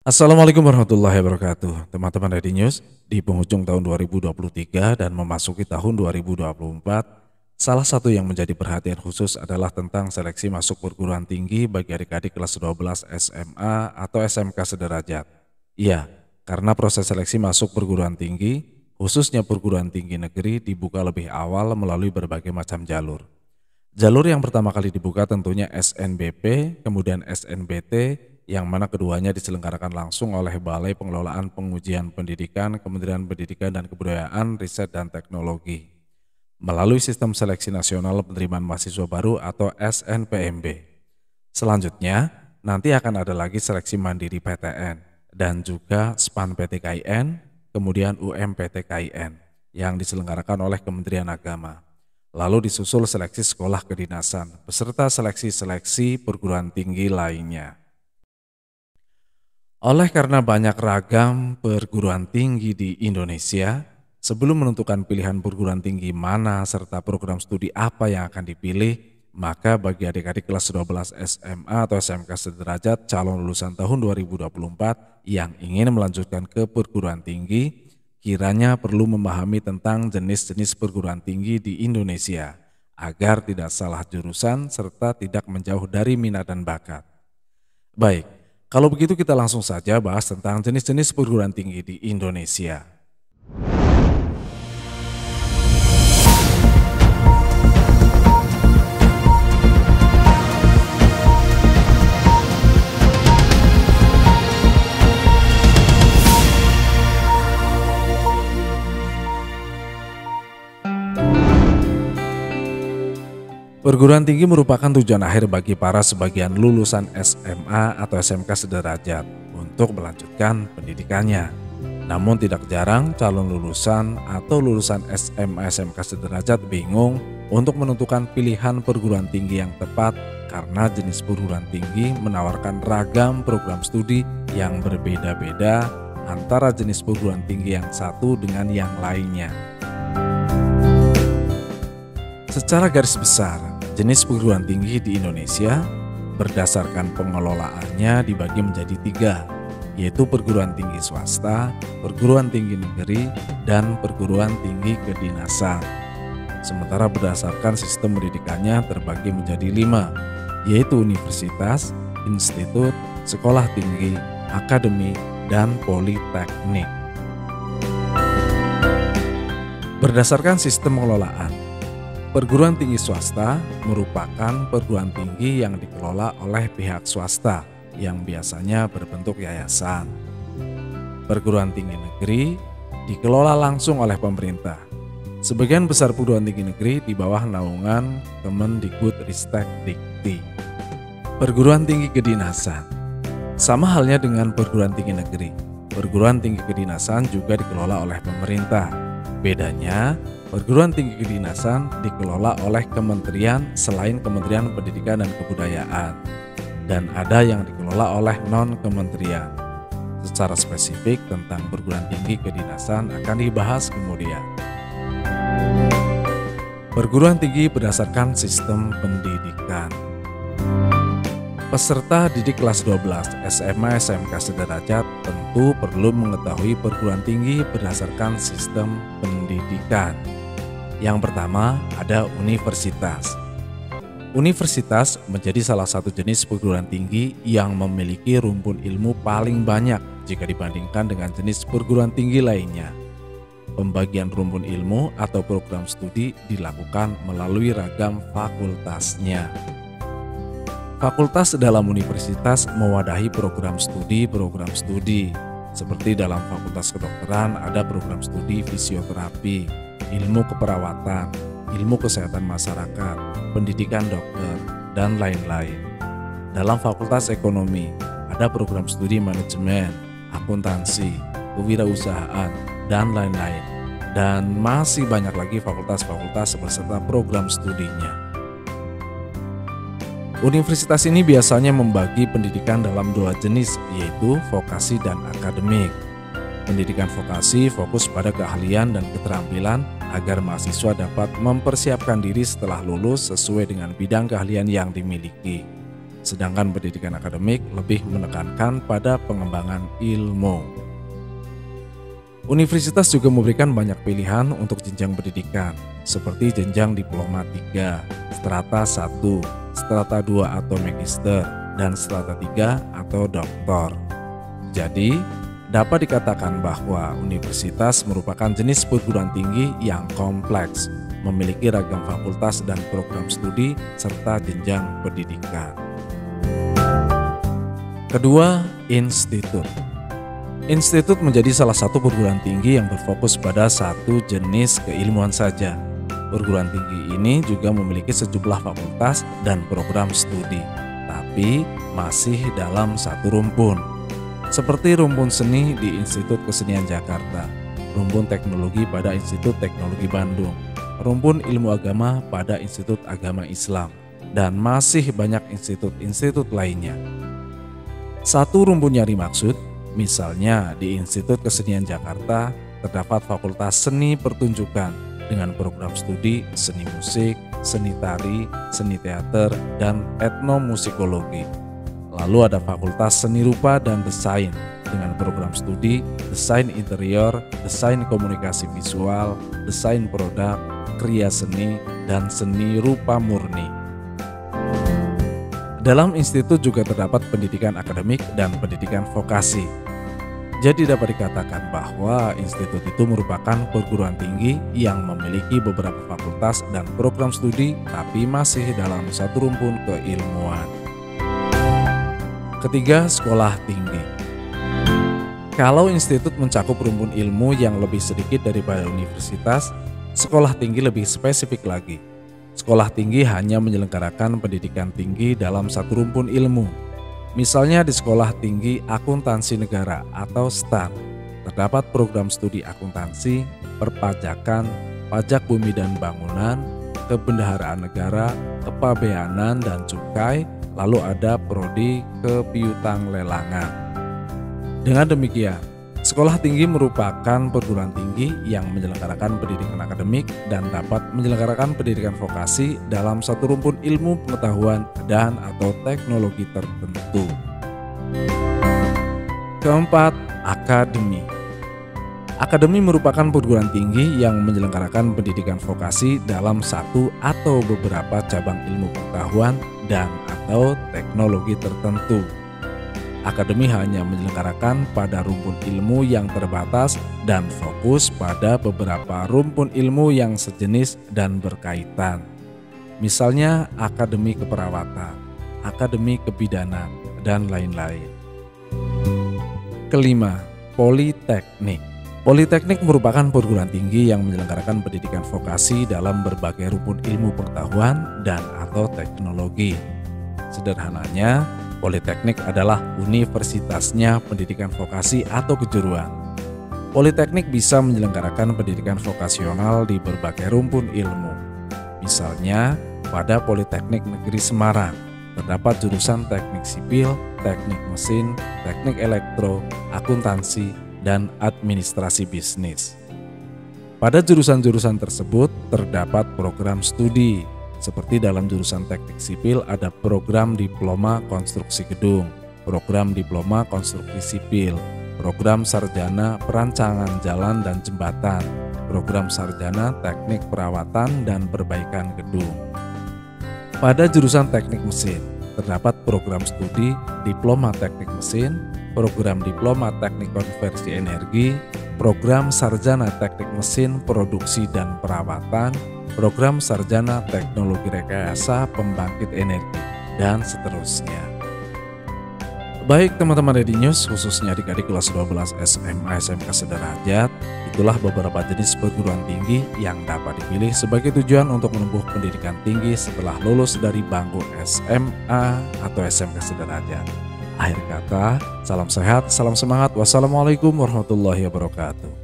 Assalamualaikum warahmatullahi wabarakatuh. Teman-teman Ready News, di penghujung tahun 2023 dan memasuki tahun 2024, salah satu yang menjadi perhatian khusus adalah tentang seleksi masuk perguruan tinggi bagi adik-adik kelas 12 SMA atau SMK sederajat. Iya, karena proses seleksi masuk perguruan tinggi, khususnya perguruan tinggi negeri, dibuka lebih awal melalui berbagai macam jalur. Jalur yang pertama kali dibuka tentunya SNBP, kemudian SNBT, yang mana keduanya diselenggarakan langsung oleh Balai Pengelolaan Pengujian Pendidikan, Kementerian Pendidikan dan Kebudayaan, Riset dan Teknologi, melalui Sistem Seleksi Nasional Penerimaan Mahasiswa Baru atau SNPMB. Selanjutnya, nanti akan ada lagi seleksi mandiri PTN dan juga SPAN PTKIN, kemudian UMPTKIN yang diselenggarakan oleh Kementerian Agama. Lalu disusul seleksi sekolah kedinasan, beserta seleksi-seleksi perguruan tinggi lainnya. Oleh karena banyak ragam perguruan tinggi di Indonesia, sebelum menentukan pilihan perguruan tinggi mana serta program studi apa yang akan dipilih, maka bagi adik-adik kelas 12 SMA atau SMK sederajat calon lulusan tahun 2024 yang ingin melanjutkan ke perguruan tinggi, kiranya perlu memahami tentang jenis-jenis perguruan tinggi di Indonesia, agar tidak salah jurusan serta tidak menjauh dari minat dan bakat. Baik, kalau begitu kita langsung saja bahas tentang jenis-jenis perguruan tinggi di Indonesia. Perguruan tinggi merupakan tujuan akhir bagi para sebagian lulusan SMA atau SMK sederajat untuk melanjutkan pendidikannya. Namun tidak jarang calon lulusan atau lulusan SMA SMK sederajat bingung untuk menentukan pilihan perguruan tinggi yang tepat karena jenis perguruan tinggi menawarkan ragam program studi yang berbeda-beda antara jenis perguruan tinggi yang satu dengan yang lainnya. Secara garis besar, jenis perguruan tinggi di Indonesia berdasarkan pengelolaannya dibagi menjadi 3, yaitu perguruan tinggi swasta, perguruan tinggi negeri, dan perguruan tinggi kedinasan. Sementara berdasarkan sistem pendidikannya terbagi menjadi 5, yaitu universitas, institut, sekolah tinggi, akademi, dan politeknik. Berdasarkan sistem pengelolaan, perguruan tinggi swasta merupakan perguruan tinggi yang dikelola oleh pihak swasta yang biasanya berbentuk yayasan. Perguruan tinggi negeri dikelola langsung oleh pemerintah. Sebagian besar perguruan tinggi negeri di bawah naungan Kemendikbudristek Dikti. Perguruan tinggi kedinasan sama halnya dengan perguruan tinggi negeri. Perguruan tinggi kedinasan juga dikelola oleh pemerintah. Bedanya, perguruan tinggi kedinasan dikelola oleh kementerian selain Kementerian Pendidikan dan Kebudayaan, dan ada yang dikelola oleh non-kementerian. Secara spesifik tentang perguruan tinggi kedinasan akan dibahas kemudian. Perguruan tinggi berdasarkan sistem pendidikan. Peserta didik kelas 12 SMA SMK sederajat tentu perlu mengetahui perguruan tinggi berdasarkan sistem pendidikan. Yang pertama ada universitas. Universitas menjadi salah satu jenis perguruan tinggi yang memiliki rumpun ilmu paling banyak jika dibandingkan dengan jenis perguruan tinggi lainnya. Pembagian rumpun ilmu atau program studi dilakukan melalui ragam fakultasnya. Fakultas dalam universitas mewadahi program studi. Seperti dalam Fakultas Kedokteran ada program studi fisioterapi, ilmu keperawatan, ilmu kesehatan masyarakat, pendidikan dokter, dan lain-lain. Dalam Fakultas Ekonomi ada program studi manajemen, akuntansi, kewirausahaan, dan lain-lain. Dan masih banyak lagi fakultas-fakultas beserta program studinya. Universitas ini biasanya membagi pendidikan dalam 2 jenis, yaitu vokasi dan akademik. Pendidikan vokasi fokus pada keahlian dan keterampilan agar mahasiswa dapat mempersiapkan diri setelah lulus sesuai dengan bidang keahlian yang dimiliki. sedangkan pendidikan akademik lebih menekankan pada pengembangan ilmu. Universitas juga memberikan banyak pilihan untuk jenjang pendidikan, seperti jenjang diploma 3, strata 1, strata 2 atau magister, dan strata 3 atau doktor. Jadi, dapat dikatakan bahwa universitas merupakan jenis perguruan tinggi yang kompleks, memiliki ragam fakultas dan program studi, serta jenjang pendidikan. Kedua, institut. Institut menjadi salah satu perguruan tinggi yang berfokus pada satu jenis keilmuan saja. Perguruan tinggi ini juga memiliki sejumlah fakultas dan program studi, tapi masih dalam satu rumpun. Seperti rumpun seni di Institut Kesenian Jakarta, rumpun teknologi pada Institut Teknologi Bandung, rumpun ilmu agama pada Institut Agama Islam, dan masih banyak institut-institut lainnya. Satu rumpun yang dimaksud, misalnya di Institut Kesenian Jakarta terdapat Fakultas Seni Pertunjukan dengan program studi seni musik, seni tari, seni teater, dan etnomusikologi. Lalu ada Fakultas Seni Rupa dan Desain dengan program studi desain interior, desain komunikasi visual, desain produk, kriya seni, dan seni rupa murni. Dalam institut juga terdapat pendidikan akademik dan pendidikan vokasi. Jadi dapat dikatakan bahwa institut itu merupakan perguruan tinggi yang memiliki beberapa fakultas dan program studi tapi masih dalam satu rumpun keilmuan. Ketiga, sekolah tinggi. Kalau institut mencakup rumpun ilmu yang lebih sedikit daripada universitas, sekolah tinggi lebih spesifik lagi. Sekolah tinggi hanya menyelenggarakan pendidikan tinggi dalam satu rumpun ilmu. Misalnya di Sekolah Tinggi Akuntansi Negara atau STAN, terdapat program studi akuntansi, perpajakan, pajak bumi dan bangunan, kebendaharaan negara, kepabeanan dan cukai, lalu ada prodi kepiutang lelangan. Dengan demikian, sekolah tinggi merupakan perguruan tinggi yang menyelenggarakan pendidikan akademik dan dapat menyelenggarakan pendidikan vokasi dalam satu rumpun ilmu pengetahuan dan atau teknologi tertentu. Keempat, akademi. Akademi merupakan perguruan tinggi yang menyelenggarakan pendidikan vokasi dalam satu atau beberapa cabang ilmu pengetahuan dan atau teknologi tertentu. Akademi hanya menyelenggarakan pada rumpun ilmu yang terbatas dan fokus pada beberapa rumpun ilmu yang sejenis dan berkaitan. Misalnya akademi keperawatan, akademi kebidanan, dan lain-lain. Kelima, politeknik. Politeknik merupakan perguruan tinggi yang menyelenggarakan pendidikan vokasi dalam berbagai rumpun ilmu pengetahuan dan atau teknologi. Sederhananya, politeknik adalah universitasnya pendidikan vokasi atau kejuruan. Politeknik bisa menyelenggarakan pendidikan vokasional di berbagai rumpun ilmu. Misalnya, pada Politeknik Negeri Semarang, terdapat jurusan teknik sipil, teknik mesin, teknik elektro, akuntansi, dan administrasi bisnis. Pada jurusan-jurusan tersebut terdapat program studi. Seperti dalam jurusan teknik sipil ada program diploma konstruksi gedung, program diploma konstruksi sipil, program sarjana perancangan jalan dan jembatan, program sarjana teknik perawatan dan perbaikan gedung. Pada jurusan teknik mesin, terdapat program studi diploma teknik mesin, program diploma teknik konversi energi, program sarjana teknik mesin produksi dan perawatan, program sarjana teknologi rekayasa pembangkit energi, dan seterusnya. Baik teman-teman Ready News, khususnya adik-adik kelas 12 SMA SMK Sederajat, itulah beberapa jenis perguruan tinggi yang dapat dipilih sebagai tujuan untuk menempuh pendidikan tinggi setelah lulus dari bangku SMA atau SMK Sederajat. Akhir kata, salam sehat, salam semangat, wassalamualaikum warahmatullahi wabarakatuh.